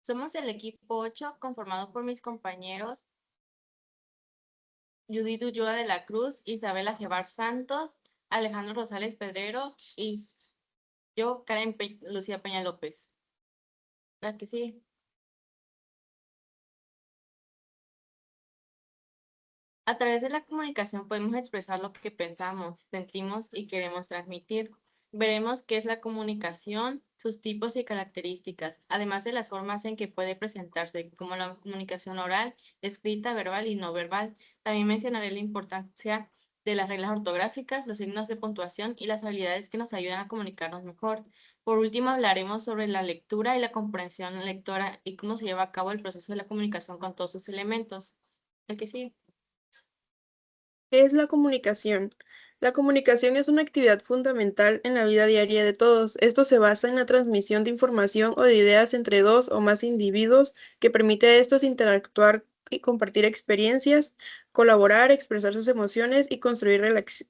Somos el equipo 8 conformado por mis compañeros Judith Ulloa de la Cruz, Isabela Jebar Santos, Alejandro Rosales Pedrero y yo, Lucía Peña López. La que sigue. A través de la comunicación podemos expresar lo que pensamos, sentimos y queremos transmitir. Veremos qué es la comunicación, sus tipos y características, además de las formas en que puede presentarse, como la comunicación oral, escrita, verbal y no verbal. También mencionaré la importancia de las reglas ortográficas, los signos de puntuación y las habilidades que nos ayudan a comunicarnos mejor. Por último, hablaremos sobre la lectura y la comprensión lectora y cómo se lleva a cabo el proceso de la comunicación con todos sus elementos. El que sigue. ¿Qué es la comunicación? La comunicación es una actividad fundamental en la vida diaria de todos. Esto se basa en la transmisión de información o de ideas entre dos o más individuos que permite a estos interactuar y compartir experiencias, colaborar, expresar sus emociones y construir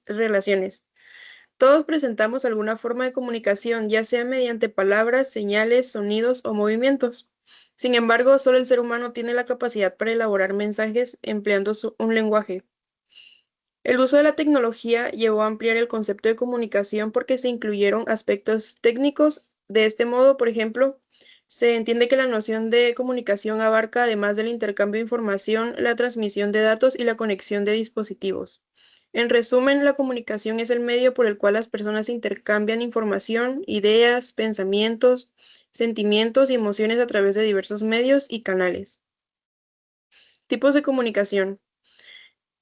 relaciones. Todos presentamos alguna forma de comunicación, ya sea mediante palabras, señales, sonidos o movimientos. Sin embargo, solo el ser humano tiene la capacidad para elaborar mensajes empleando un lenguaje. El uso de la tecnología llevó a ampliar el concepto de comunicación porque se incluyeron aspectos técnicos. De este modo, por ejemplo, se entiende que la noción de comunicación abarca, además del intercambio de información, la transmisión de datos y la conexión de dispositivos. En resumen, la comunicación es el medio por el cual las personas intercambian información, ideas, pensamientos, sentimientos y emociones a través de diversos medios y canales. Tipos de comunicación.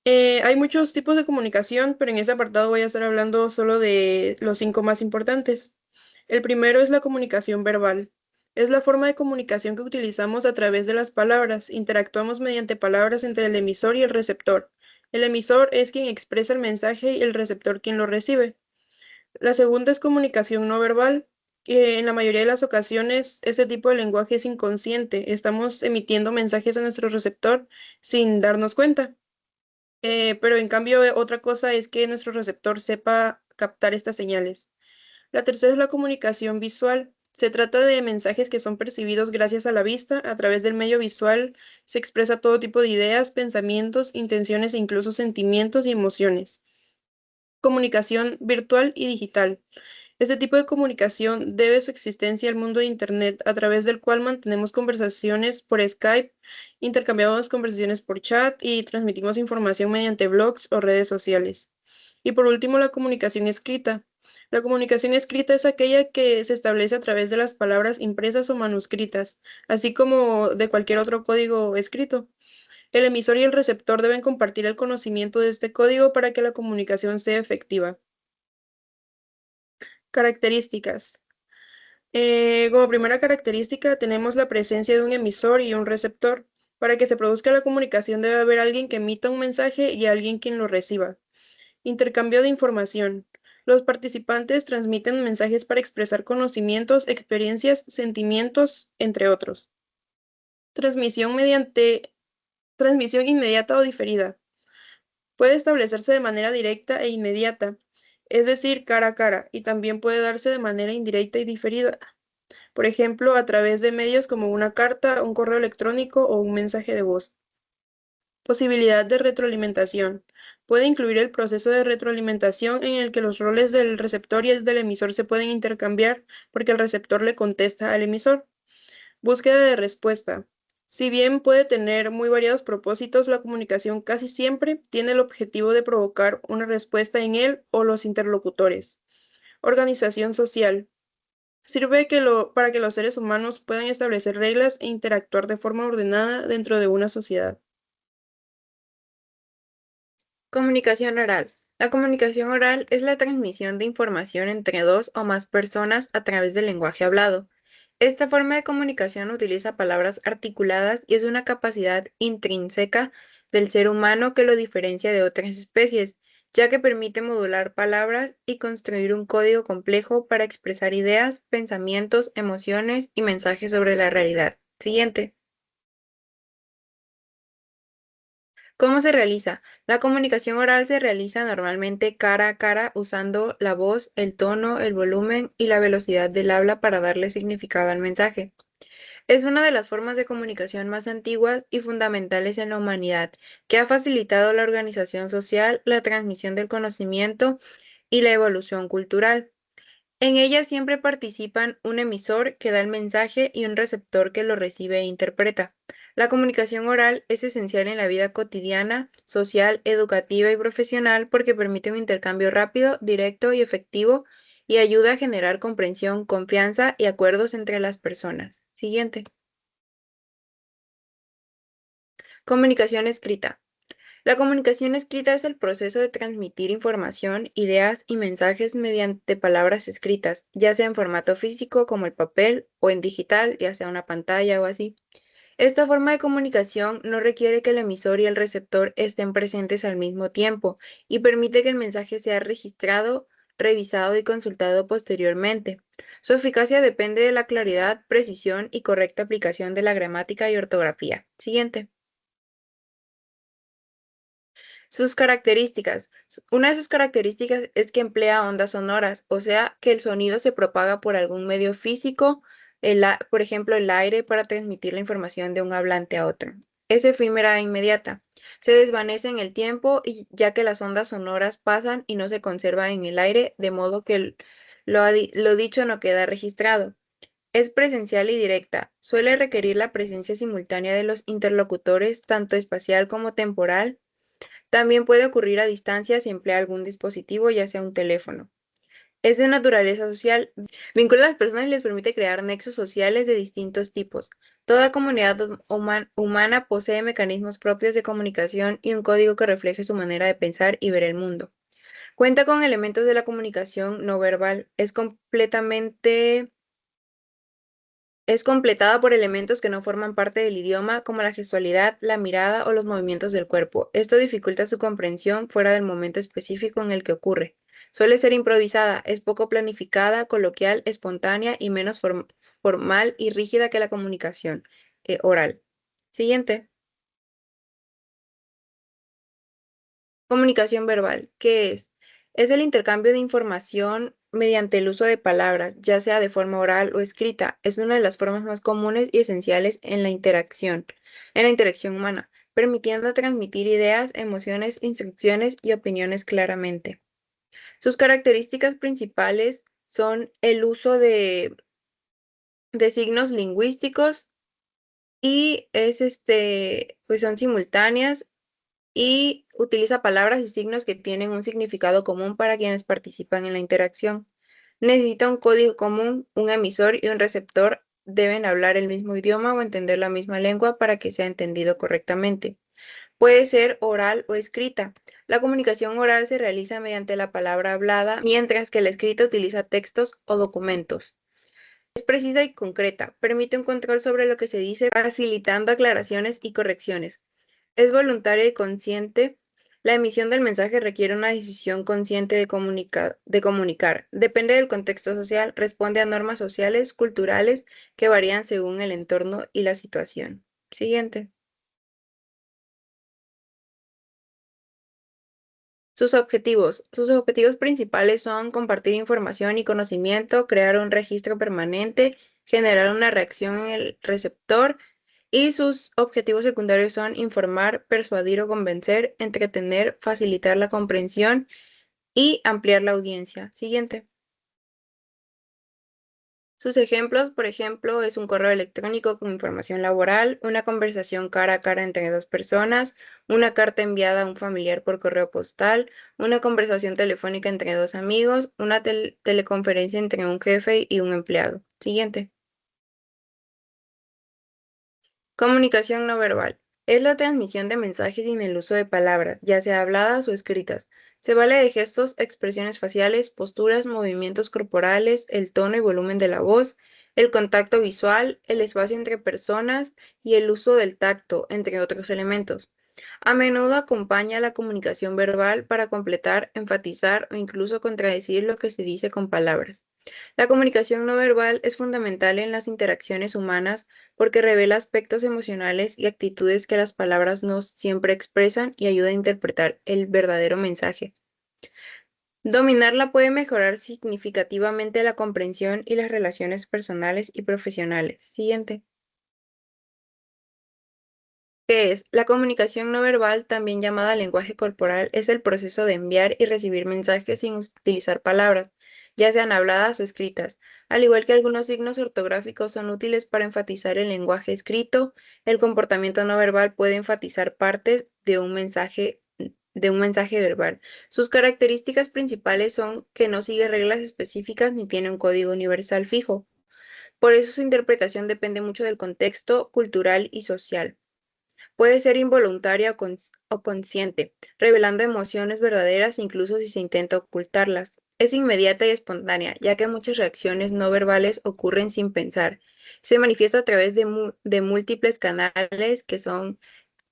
Hay muchos tipos de comunicación, pero en ese apartado voy a estar hablando solo de los 5 más importantes. El primero es la comunicación verbal. Es la forma de comunicación que utilizamos a través de las palabras. Interactuamos mediante palabras entre el emisor y el receptor. El emisor es quien expresa el mensaje y el receptor quien lo recibe. La segunda es comunicación no verbal. En la mayoría de las ocasiones, este tipo de lenguaje es inconsciente. Estamos emitiendo mensajes a nuestro receptor sin darnos cuenta. Pero en cambio, otra cosa es que nuestro receptor sepa captar estas señales. La tercera es la comunicación visual. Se trata de mensajes que son percibidos gracias a la vista. A través del medio visual se expresa todo tipo de ideas, pensamientos, intenciones e incluso sentimientos y emociones. Comunicación virtual y digital. Este tipo de comunicación debe su existencia al mundo de Internet, a través del cual mantenemos conversaciones por Skype, intercambiamos conversaciones por chat y transmitimos información mediante blogs o redes sociales. Y por último, la comunicación escrita. La comunicación escrita es aquella que se establece a través de las palabras impresas o manuscritas, así como de cualquier otro código escrito. El emisor y el receptor deben compartir el conocimiento de este código para que la comunicación sea efectiva. Características. Como primera característica, tenemos la presencia de un emisor y un receptor. Para que se produzca la comunicación debe haber alguien que emita un mensaje y alguien quien lo reciba. Intercambio de información. Los participantes transmiten mensajes para expresar conocimientos, experiencias, sentimientos, entre otros. Transmisión inmediata o diferida. Puede establecerse de manera directa e inmediata, es decir, cara a cara, y también puede darse de manera indirecta y diferida, por ejemplo, a través de medios como una carta, un correo electrónico o un mensaje de voz. Posibilidad de retroalimentación. Puede incluir el proceso de retroalimentación en el que los roles del receptor y el del emisor se pueden intercambiar porque el receptor le contesta al emisor. Búsqueda de respuesta. Si bien puede tener muy variados propósitos, la comunicación casi siempre tiene el objetivo de provocar una respuesta en él o los interlocutores. Organización social. Sirve para que los seres humanos puedan establecer reglas e interactuar de forma ordenada dentro de una sociedad. Comunicación oral. La comunicación oral es la transmisión de información entre dos o más personas a través del lenguaje hablado. Esta forma de comunicación utiliza palabras articuladas y es una capacidad intrínseca del ser humano que lo diferencia de otras especies, ya que permite modular palabras y construir un código complejo para expresar ideas, pensamientos, emociones y mensajes sobre la realidad. Siguiente. ¿Cómo se realiza? La comunicación oral se realiza normalmente cara a cara usando la voz, el tono, el volumen y la velocidad del habla para darle significado al mensaje. Es una de las formas de comunicación más antiguas y fundamentales en la humanidad, que ha facilitado la organización social, la transmisión del conocimiento y la evolución cultural. En ella siempre participan un emisor que da el mensaje y un receptor que lo recibe e interpreta. La comunicación oral es esencial en la vida cotidiana, social, educativa y profesional porque permite un intercambio rápido, directo y efectivo y ayuda a generar comprensión, confianza y acuerdos entre las personas. Siguiente. Comunicación escrita. La comunicación escrita es el proceso de transmitir información, ideas y mensajes mediante palabras escritas, ya sea en formato físico como el papel o en digital, ya sea una pantalla o así. Esta forma de comunicación no requiere que el emisor y el receptor estén presentes al mismo tiempo y permite que el mensaje sea registrado, revisado y consultado posteriormente. Su eficacia depende de la claridad, precisión y correcta aplicación de la gramática y ortografía. Siguiente. Sus características. Una de sus características es que emplea ondas sonoras, o sea, que el sonido se propaga por algún medio físico, por ejemplo, el aire, para transmitir la información de un hablante a otro. Es efímera e inmediata. Se desvanece en el tiempo ya que las ondas sonoras pasan y no se conservan en el aire, de modo que lo dicho no queda registrado. Es presencial y directa. Suele requerir la presencia simultánea de los interlocutores, tanto espacial como temporal. También puede ocurrir a distancia si emplea algún dispositivo, ya sea un teléfono. Es de naturaleza social. Vincula a las personas y les permite crear nexos sociales de distintos tipos. Toda comunidad humana posee mecanismos propios de comunicación y un código que refleje su manera de pensar y ver el mundo. Cuenta con elementos de la comunicación no verbal. Es completada por elementos que no forman parte del idioma, como la gestualidad, la mirada o los movimientos del cuerpo. Esto dificulta su comprensión fuera del momento específico en el que ocurre. Suele ser improvisada, es poco planificada, coloquial, espontánea y menos formal y rígida que la comunicación oral. Siguiente. Comunicación verbal. ¿Qué es? Es el intercambio de información mediante el uso de palabras, ya sea de forma oral o escrita. Es una de las formas más comunes y esenciales en la interacción humana, permitiendo transmitir ideas, emociones, instrucciones y opiniones claramente. Sus características principales son el uso de signos lingüísticos y pues son simultáneas y utiliza palabras y signos que tienen un significado común para quienes participan en la interacción. Necesita un código común, un emisor y un receptor deben hablar el mismo idioma o entender la misma lengua para que sea entendido correctamente. Puede ser oral o escrita. La comunicación oral se realiza mediante la palabra hablada, mientras que la escrita utiliza textos o documentos. Es precisa y concreta, permite un control sobre lo que se dice, facilitando aclaraciones y correcciones. Es voluntaria y consciente. La emisión del mensaje requiere una decisión consciente de comunicar. Depende del contexto social, responde a normas sociales, culturales, que varían según el entorno y la situación. Siguiente. Sus objetivos. Sus objetivos principales son compartir información y conocimiento, crear un registro permanente, generar una reacción en el receptor, y sus objetivos secundarios son informar, persuadir o convencer, entretener, facilitar la comprensión y ampliar la audiencia. Siguiente. Sus ejemplos, por ejemplo, es un correo electrónico con información laboral, una conversación cara a cara entre dos personas, una carta enviada a un familiar por correo postal, una conversación telefónica entre dos amigos, una teleconferencia entre un jefe y un empleado. Siguiente. Comunicación no verbal. Es la transmisión de mensajes sin el uso de palabras, ya sea habladas o escritas. Se vale de gestos, expresiones faciales, posturas, movimientos corporales, el tono y volumen de la voz, el contacto visual, el espacio entre personas y el uso del tacto, entre otros elementos. A menudo acompaña la comunicación verbal para completar, enfatizar o incluso contradecir lo que se dice con palabras. La comunicación no verbal es fundamental en las interacciones humanas porque revela aspectos emocionales y actitudes que las palabras no siempre expresan y ayuda a interpretar el verdadero mensaje. Dominarla puede mejorar significativamente la comprensión y las relaciones personales y profesionales. Siguiente. ¿Qué es? La comunicación no verbal, también llamada lenguaje corporal, es el proceso de enviar y recibir mensajes sin utilizar palabras, ya sean habladas o escritas. Al igual que algunos signos ortográficos son útiles para enfatizar el lenguaje escrito, el comportamiento no verbal puede enfatizar partes de un mensaje verbal. Sus características principales son que no sigue reglas específicas ni tiene un código universal fijo. Por eso su interpretación depende mucho del contexto cultural y social. Puede ser involuntaria o consciente, revelando emociones verdaderas incluso si se intenta ocultarlas. Es inmediata y espontánea, ya que muchas reacciones no verbales ocurren sin pensar. Se manifiesta a través de múltiples canales que son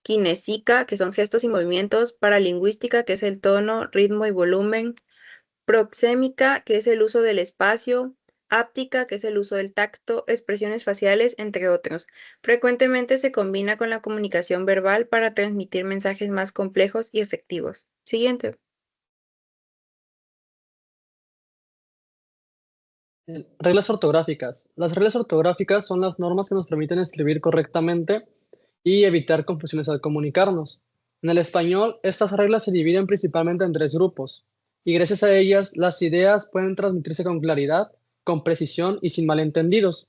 kinésica, que son gestos y movimientos, paralingüística, que es el tono, ritmo y volumen, proxémica, que es el uso del espacio, áptica, que es el uso del tacto, expresiones faciales, entre otros. Frecuentemente se combina con la comunicación verbal para transmitir mensajes más complejos y efectivos. Siguiente. Reglas ortográficas. Las reglas ortográficas son las normas que nos permiten escribir correctamente y evitar confusiones al comunicarnos. En el español, estas reglas se dividen principalmente en tres grupos, y gracias a ellas las ideas pueden transmitirse con claridad, con precisión y sin malentendidos.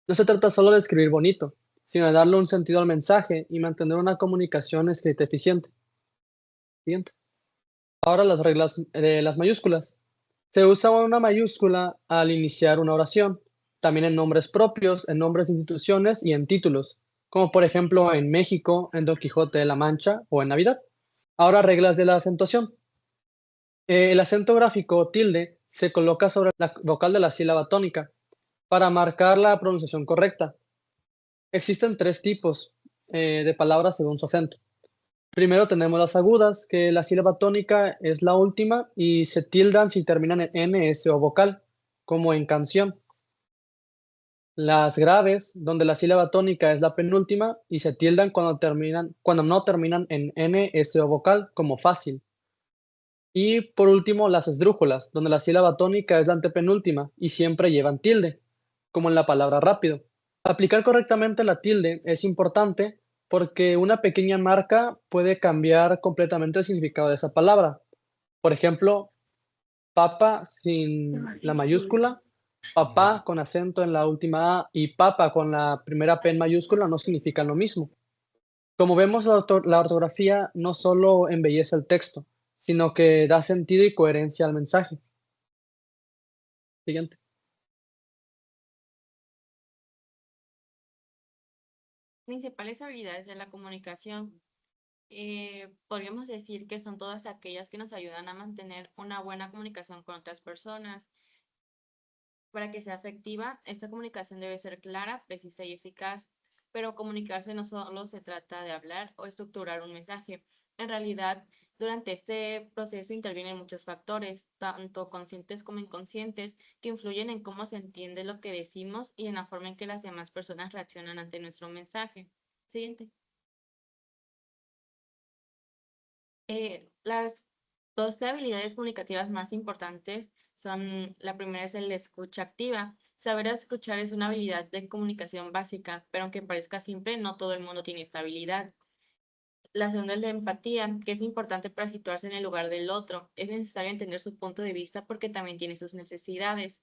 No se trata solo de escribir bonito, sino de darle un sentido al mensaje y mantener una comunicación escrita eficiente. Siguiente. Ahora las reglas de las mayúsculas. Se usa una mayúscula al iniciar una oración, también en nombres propios, en nombres de instituciones y en títulos, como por ejemplo en México, en Don Quijote de la Mancha o en Navidad. Ahora reglas de la acentuación. El acento gráfico tilde se coloca sobre la vocal de la sílaba tónica para marcar la pronunciación correcta. Existen tres tipos de palabras según su acento. Primero tenemos las agudas, que la sílaba tónica es la última y se tildan si terminan en N, S o vocal, como en canción. Las graves, donde la sílaba tónica es la penúltima y se tildan cuando no terminan en N, S o vocal, como fácil. Y por último, las esdrújulas, donde la sílaba tónica es la antepenúltima y siempre llevan tilde, como en la palabra rápido. Aplicar correctamente la tilde es importante porque una pequeña marca puede cambiar completamente el significado de esa palabra. Por ejemplo, papa sin la mayúscula, papá con acento en la última A y papa con la primera P en mayúscula no significan lo mismo. Como vemos, la ortografía no solo embellece el texto, sino que da sentido y coherencia al mensaje. Siguiente. Principales habilidades de la comunicación. Podríamos decir que son todas aquellas que nos ayudan a mantener una buena comunicación con otras personas. Para que sea efectiva, esta comunicación debe ser clara, precisa y eficaz, pero comunicarse no solo se trata de hablar o estructurar un mensaje. En realidad, durante este proceso intervienen muchos factores, tanto conscientes como inconscientes, que influyen en cómo se entiende lo que decimos y en la forma en que las demás personas reaccionan ante nuestro mensaje. Siguiente. Las dos habilidades comunicativas más importantes son, la primera es el escucha activa. Saber escuchar es una habilidad de comunicación básica, pero aunque parezca simple, no todo el mundo tiene esta habilidad. La segunda es la empatía, que es importante para situarse en el lugar del otro. Es necesario entender su punto de vista porque también tiene sus necesidades.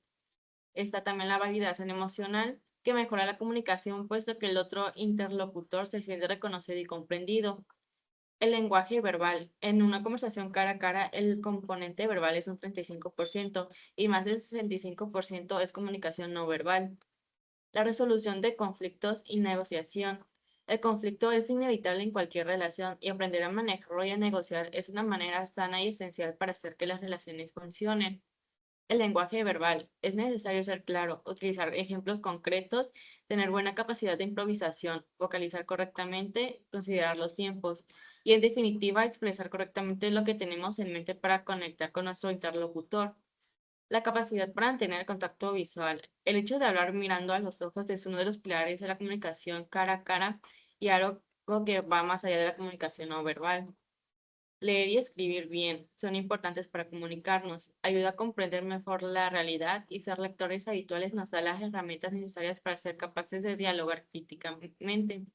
Está también la validación emocional, que mejora la comunicación, puesto que el otro interlocutor se siente reconocido y comprendido. El lenguaje verbal. En una conversación cara a cara, el componente verbal es un 35% y más del 65% es comunicación no verbal. La resolución de conflictos y negociación. El conflicto es inevitable en cualquier relación y aprender a manejarlo y a negociar es una manera sana y esencial para hacer que las relaciones funcionen. El lenguaje verbal. Es necesario ser claro, utilizar ejemplos concretos, tener buena capacidad de improvisación, vocalizar correctamente, considerar los tiempos y, en definitiva, expresar correctamente lo que tenemos en mente para conectar con nuestro interlocutor. La capacidad para mantener contacto visual. El hecho de hablar mirando a los ojos es uno de los pilares de la comunicación cara a cara y algo que va más allá de la comunicación no verbal. Leer y escribir bien son importantes para comunicarnos, ayuda a comprender mejor la realidad y ser lectores habituales nos da las herramientas necesarias para ser capaces de dialogar críticamente.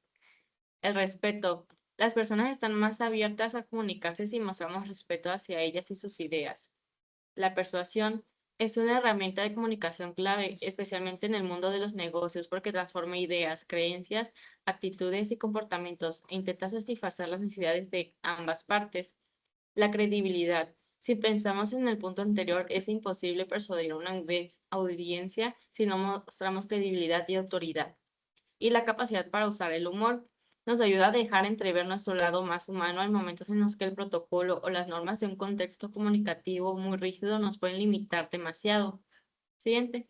El respeto. Las personas están más abiertas a comunicarse si mostramos respeto hacia ellas y sus ideas. La persuasión es una herramienta de comunicación clave, especialmente en el mundo de los negocios, porque transforma ideas, creencias, actitudes y comportamientos e intenta satisfacer las necesidades de ambas partes. La credibilidad. Si pensamos en el punto anterior, es imposible persuadir a una audiencia si no mostramos credibilidad y autoridad. Y la capacidad para usar el humor nos ayuda a dejar entrever nuestro lado más humano en momentos en los que el protocolo o las normas de un contexto comunicativo muy rígido nos pueden limitar demasiado. Siguiente.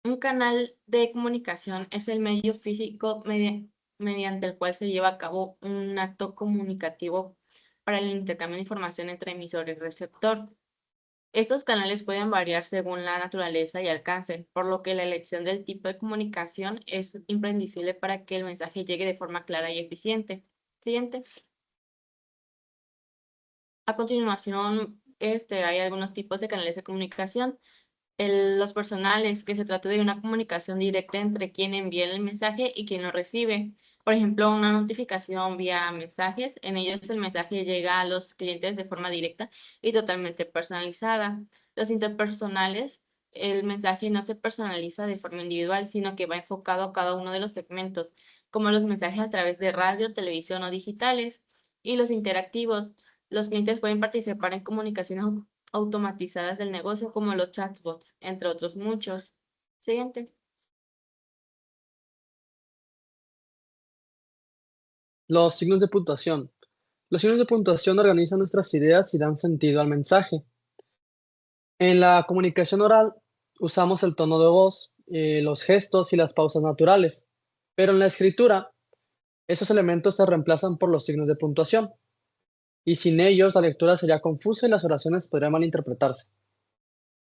Un canal de comunicación es el medio físico mediante el cual se lleva a cabo un acto comunicativo para el intercambio de información entre emisor y receptor. Estos canales pueden variar según la naturaleza y alcance, por lo que la elección del tipo de comunicación es imprescindible para que el mensaje llegue de forma clara y eficiente. Siguiente. A continuación, hay algunos tipos de canales de comunicación. Los personales, que se trata de una comunicación directa entre quien envía el mensaje y quien lo recibe. Por ejemplo, una notificación vía mensajes. En ellos el mensaje llega a los clientes de forma directa y totalmente personalizada. Los interpersonales, el mensaje no se personaliza de forma individual, sino que va enfocado a cada uno de los segmentos, como los mensajes a través de radio, televisión o digitales. Y los interactivos, los clientes pueden participar en comunicaciones automatizadas del negocio como los chatbots, entre otros muchos. Siguiente. Los signos de puntuación. Los signos de puntuación organizan nuestras ideas y dan sentido al mensaje. En la comunicación oral usamos el tono de voz, los gestos y las pausas naturales, pero en la escritura esos elementos se reemplazan por los signos de puntuación, y sin ellos la lectura sería confusa y las oraciones podrían malinterpretarse.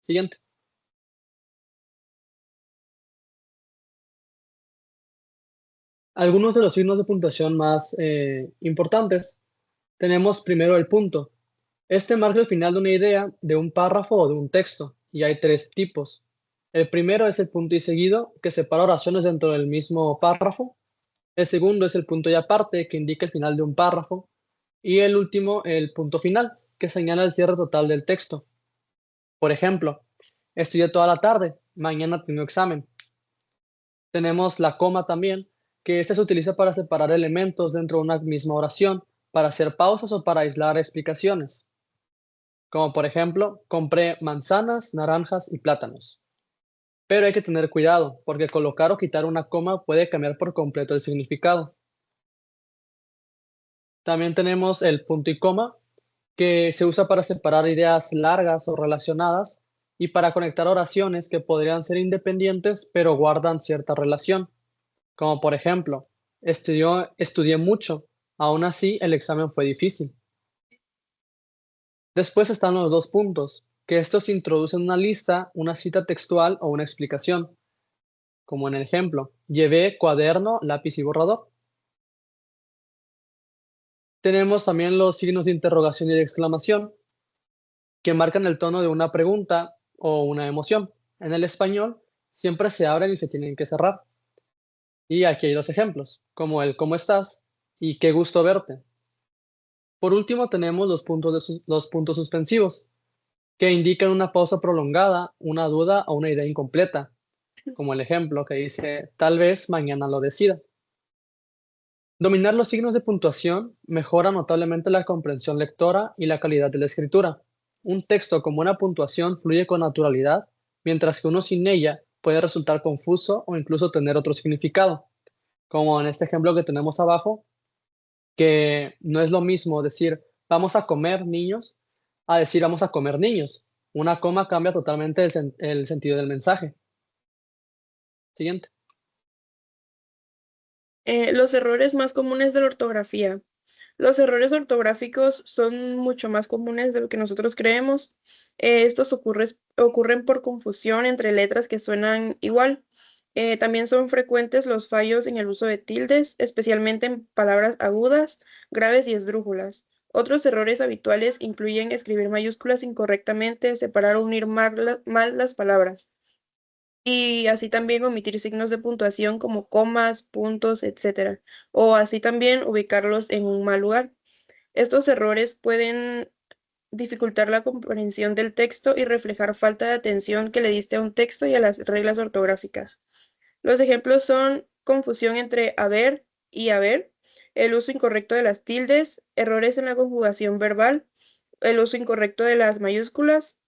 Siguiente. Algunos de los signos de puntuación más importantes. Tenemos primero el punto. Este marca el final de una idea, de un párrafo o de un texto, y hay tres tipos. El primero es el punto y seguido, que separa oraciones dentro del mismo párrafo. El segundo es el punto y aparte, que indica el final de un párrafo. Y el último, el punto final, que señala el cierre total del texto. Por ejemplo, estudié toda la tarde, mañana tengo examen. Tenemos la coma también, que este se utiliza para separar elementos dentro de una misma oración, para hacer pausas o para aislar explicaciones. Como por ejemplo, compré manzanas, naranjas y plátanos. Pero hay que tener cuidado, porque colocar o quitar una coma puede cambiar por completo el significado. También tenemos el punto y coma, que se usa para separar ideas largas o relacionadas y para conectar oraciones que podrían ser independientes pero guardan cierta relación. Como por ejemplo, estudié mucho, aún así el examen fue difícil. Después están los dos puntos, que estos introducen una lista, una cita textual o una explicación, como en el ejemplo, llevé cuaderno, lápiz y borrador. Tenemos también los signos de interrogación y de exclamación, que marcan el tono de una pregunta o una emoción. En el español, siempre se abren y se tienen que cerrar. Y aquí hay dos ejemplos, como el ¿cómo estás? Y qué gusto verte. Por último, tenemos los puntos suspensivos, que indican una pausa prolongada, una duda o una idea incompleta, como el ejemplo que dice, tal vez mañana lo decida. Dominar los signos de puntuación mejora notablemente la comprensión lectora y la calidad de la escritura. Un texto con buena puntuación fluye con naturalidad, mientras que uno sin ella puede resultar confuso o incluso tener otro significado, como en este ejemplo que tenemos abajo, que no es lo mismo decir vamos a comer niños a decir vamos a comer niños. Una coma cambia totalmente el sentido del mensaje. Siguiente. Los errores más comunes de la ortografía. Los errores ortográficos son mucho más comunes de lo que nosotros creemos. Estos ocurren por confusión entre letras que suenan igual. También son frecuentes los fallos en el uso de tildes, especialmente en palabras agudas, graves y esdrújulas. Otros errores habituales incluyen escribir mayúsculas incorrectamente, separar o unir mal las palabras. y así también omitir signos de puntuación como comas, puntos, etc. O así también ubicarlos en un mal lugar. Estos errores pueden dificultar la comprensión del texto y reflejar falta de atención que le diste a un texto y a las reglas ortográficas. Los ejemplos son confusión entre haber y haber, el uso incorrecto de las tildes, errores en la conjugación verbal, el uso incorrecto de las mayúsculas,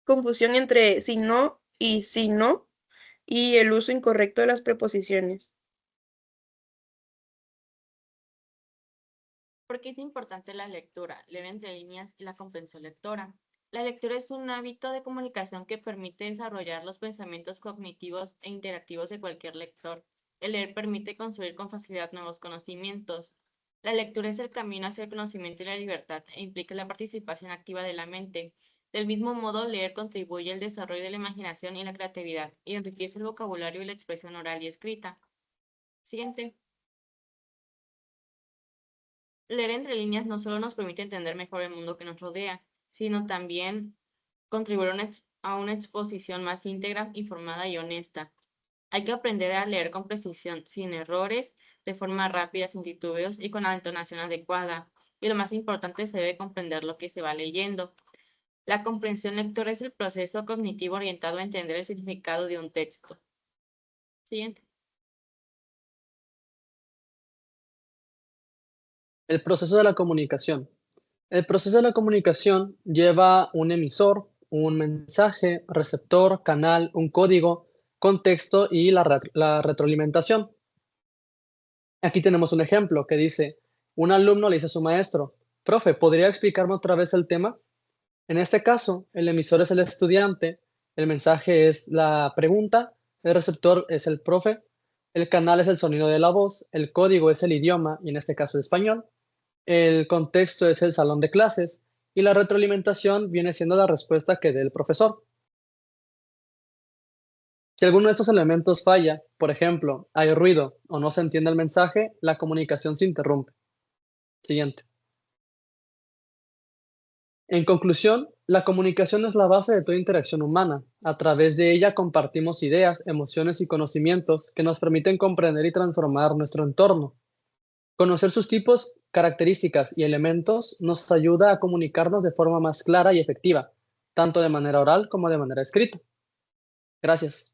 confusión entre si no y si no, y el uso incorrecto de las preposiciones. ¿Por qué es importante la lectura, leer entre líneas y la comprensión lectora? La lectura es un hábito de comunicación que permite desarrollar los pensamientos cognitivos e interactivos de cualquier lector. El leer permite construir con facilidad nuevos conocimientos. La lectura es el camino hacia el conocimiento y la libertad e implica la participación activa de la mente. Del mismo modo, leer contribuye al desarrollo de la imaginación y la creatividad y enriquece el vocabulario y la expresión oral y escrita. Siguiente. Leer entre líneas no solo nos permite entender mejor el mundo que nos rodea, sino también contribuir a una exposición más íntegra, informada y honesta. Hay que aprender a leer con precisión, sin errores, de forma rápida, sin titubeos y con la entonación adecuada. Y lo más importante, se debe comprender lo que se va leyendo. La comprensión lectora es el proceso cognitivo orientado a entender el significado de un texto. Siguiente. El proceso de la comunicación. El proceso de la comunicación lleva un emisor, un mensaje, receptor, canal, un código, contexto y la retroalimentación. Aquí tenemos un ejemplo que dice, un alumno le dice a su maestro, profe, ¿podría explicarme otra vez el tema? En este caso, el emisor es el estudiante, el mensaje es la pregunta, el receptor es el profe, el canal es el sonido de la voz, el código es el idioma, y en este caso el español, el contexto es el salón de clases, y la retroalimentación viene siendo la respuesta que dé el profesor. Si alguno de estos elementos falla, por ejemplo, hay ruido o no se entiende el mensaje, la comunicación se interrumpe. Siguiente. En conclusión, la comunicación es la base de toda interacción humana. A través de ella compartimos ideas, emociones y conocimientos que nos permiten comprender y transformar nuestro entorno. Conocer sus tipos, características y elementos nos ayuda a comunicarnos de forma más clara y efectiva, tanto de manera oral como de manera escrita. Gracias.